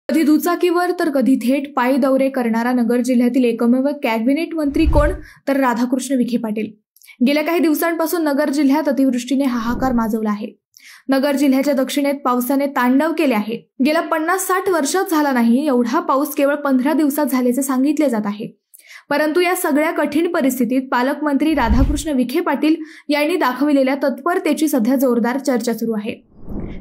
कधी दुचाकीवर तर कधी थेट पायी दौरे करणारा नगर जिल्ह्यातील एकमेव कॅबिनेट मंत्री कोण तर राधाकृष्ण विखे पाटील। गेल्या काही दिवसांपासून नगर जिल्ह्यात अतिवृष्टीने हाहाकार माजवला आहे। नगर जिल्ह्याच्या दक्षिणेत पावसाने तांडव केले आहे। गेल्या 50-60 वर्षात झाला नाही एवढा पाऊस केवळ 15 दिवसात झाल्याचे सांगितले जात आहे। परंतु या सगळ्या कठीण परिस्थितीत पालकमंत्री राधाकृष्ण विखे पाटील यांनी दाखविलेल्या तत्परतेची सध्या जोरदार चर्चा सुरू आहे।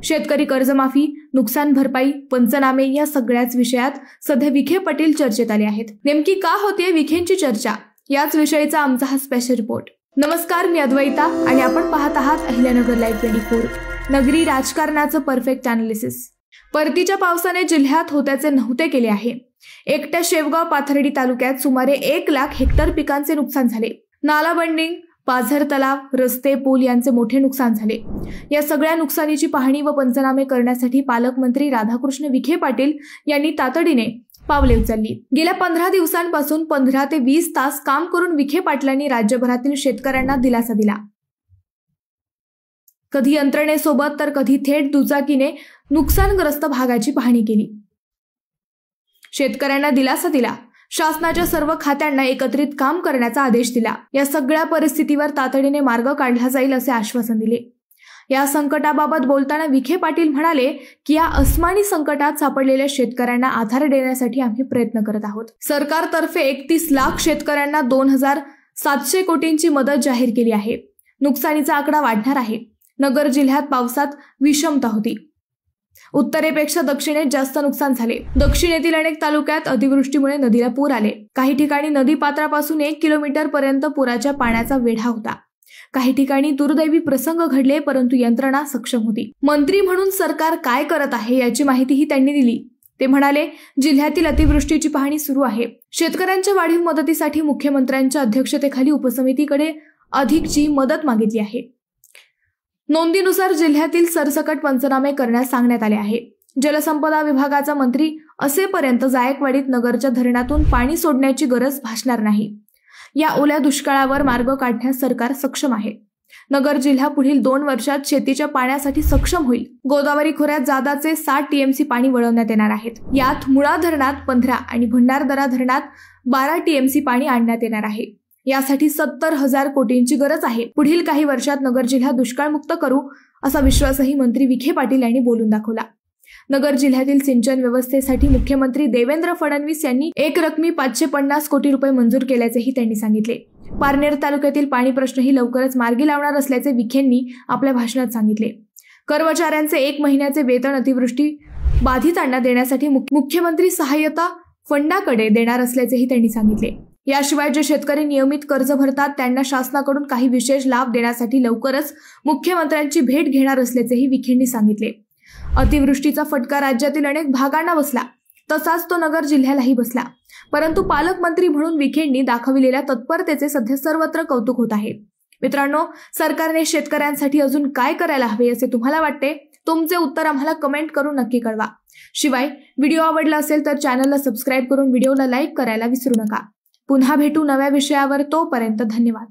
शेतकरी कर्जमाफी, नुकसान भरपाई, पंचनामे या सगळ्याच विषयात सध्या विखे पाटील चर्चेत आले आहेत। नेमकी का होतीये विखेंची चर्चा, याच विषयीचा आमचा हा स्पेशल रिपोर्ट। नमस्कार, मी अद्वैता आणि आपण पाहत आहात अहिल्यानगर लाईव्ह 24, नगरी राजकारणाचं परफेक्ट अनालिसिस। परतीच्या पावसाने जिल्ह्यात होत्याचे नव्हते केले आहे। एकट्या शेवगाव पाथर्डी तालुक्यात सुमारे 1 लाख हेक्टर पिकांचे नुकसान झाले। नाला बंडिंग, पाझर तलाव, रस्ते, पूल यांचे मोठे नुकसान झाले। या सगळ्या नुकसानीची पाहणी व पंचनामे करण्यासाठी पालकमंत्री राधाकृष्ण विखे पाटील यांनी तातडीने पावले उचलली। गेल्या 15 दिवसांपासून 15 ते 20 तास काम करून विखे पाटलांनी राज्यभरातील शेतकऱ्यांना दिलासा दिला। कधी यंत्रणेसोबत तर कधी थेट दुचाकीने नुकसानग्रस्त भागाची पाहणी केली, शेतकऱ्यांना दिलासा दिला, शासनाच्या सर्व खात्यांना एकत्रित काम करण्याचा आदेश दिला। या सगळ्या परिस्थितीवर तातडीने मार्ग काढला जाईल असे आश्वासन दिले। या संकटाबाबत बोलताना विखे पाटील म्हणाले की या अस्मानी संकटात सापडलेल्या शेतकऱ्यांना आधार देण्यासाठी आम्ही प्रयत्न करत आहोत। सरकारतर्फे 31 लाख शेतकऱ्यांना 2700 कोटींची मदत जाहीर केली आहे। नुकसानीचा आकडा वाढणार आहे। नगर जिल्ह्यात पावसात विषमता होती। उत्तरेपेक्षा दक्षिणेत जास्त नुकसान झाले। दक्षिणेतील अनेक तालुक्यात अतिवृष्टीमुळे नदीला पूर आले। काही ठिकाणी नदी पात्रापासून 1 किलोमीटर पर्यंत पुराच्या पाण्याचा वेढा होता। काही ठिकाणी दुर्दैवी प्रसंग घडले, परंतु यंत्रणा सक्षम होती। मंत्री म्हणून सरकार काय करत आहे याची माहितीही त्यांनी दिली। ते म्हणाले, जिल्ह्यातील अतिवृष्टीची पाहणी सुरू आहे। शेतकऱ्यांच्या वाढीव मदतीसाठी मुख्यमंत्र्यांच्या अध्यक्षतेखाली उपसमितीकडे अधिकची मदत मागितली आहे। नोंदीनुसार जिल्ह्यातील सरसकट पंचनामे करण्यास सांगण्यात आले आहे। जलसंपदा विभागाचा मंत्री असेपर्यंत जायकवाडीत नगरच्या धरणातून पाणी सोडण्याची गरज भासणार नाही। या ओल्या दुष्काळावर मार्ग काढण्यास सरकार सक्षम आहे। नगर जिल्हा पुढील 2 वर्षात शेतीच्या पाण्यासाठी सक्षम होईल। गोदावरी खोऱ्यात जादाचे 60 टीएमसी पाणी वळवण्यात येणार आहेत। यात मुळा धरणात 15 आणि भंडारदरा धरणात 12 टीएमसी पाणी आणण्यात येणार आहे। यासाठी 70,000 कोटींची गरज आहे। पुढील काही वर्षात नगर जिल्हा दुष्काळमुक्त करू असा विश्वासही मंत्री विखे पाटील यांनी बोलून दाखवला। नगर जिल्ह्यातील सिंचन व्यवस्थेसाठी मुख्यमंत्री देवेंद्र फडणवीस यांनी एक रकमी 550 कोटी रुपये मंजूर केल्याचेही त्यांनी सांगितले। पारनेर तालुक्यातील पाणी प्रश्नही लवकरच मार्गी लावणार असल्याचे विखेंनी आपल्या भाषणात सांगितले। कर्मचाऱ्यांचे 1 महिन्याचे वेतन अतिवृष्टी बाधितांना देण्यासाठी मुख्यमंत्री सहाय्यता फंडाकडे देणार असल्याचेही त्यांनी सांगितले। याशिवाय जे शेतकरी नियमित कर्ज भरतात त्यांना शासनाकडून काही विशेष लाभ देण्यासाठी लवकरच मुख्यमंत्र्यांची भेट घेणार असल्याचेही विखेंनी सांगितले। अतिवृष्टीचा फटका राज्यातील अनेक भागांना बसला, तसाच तो नगर जिल्ह्यालाही बसला, परंतु पालकमंत्री म्हणून विखेंनी दाखविलेल्या तत्परतेचे सध्या सर्वत्र कौतुक होत आहे। मित्रांनो, सरकारने शेतकऱ्यांसाठी अजून काय करायला हवे असे तुम्हाला वाटते? तुमचे उत्तर आम्हाला कमेंट करून नक्की कळवा। शिवाय व्हिडिओ आवडला असेल तर चॅनलला सबस्क्राईब करून व्हिडिओला लाईक करायला विसरू नका। पुन्हा भेटू नव्या विषयावर, तोपर्यंत धन्यवाद।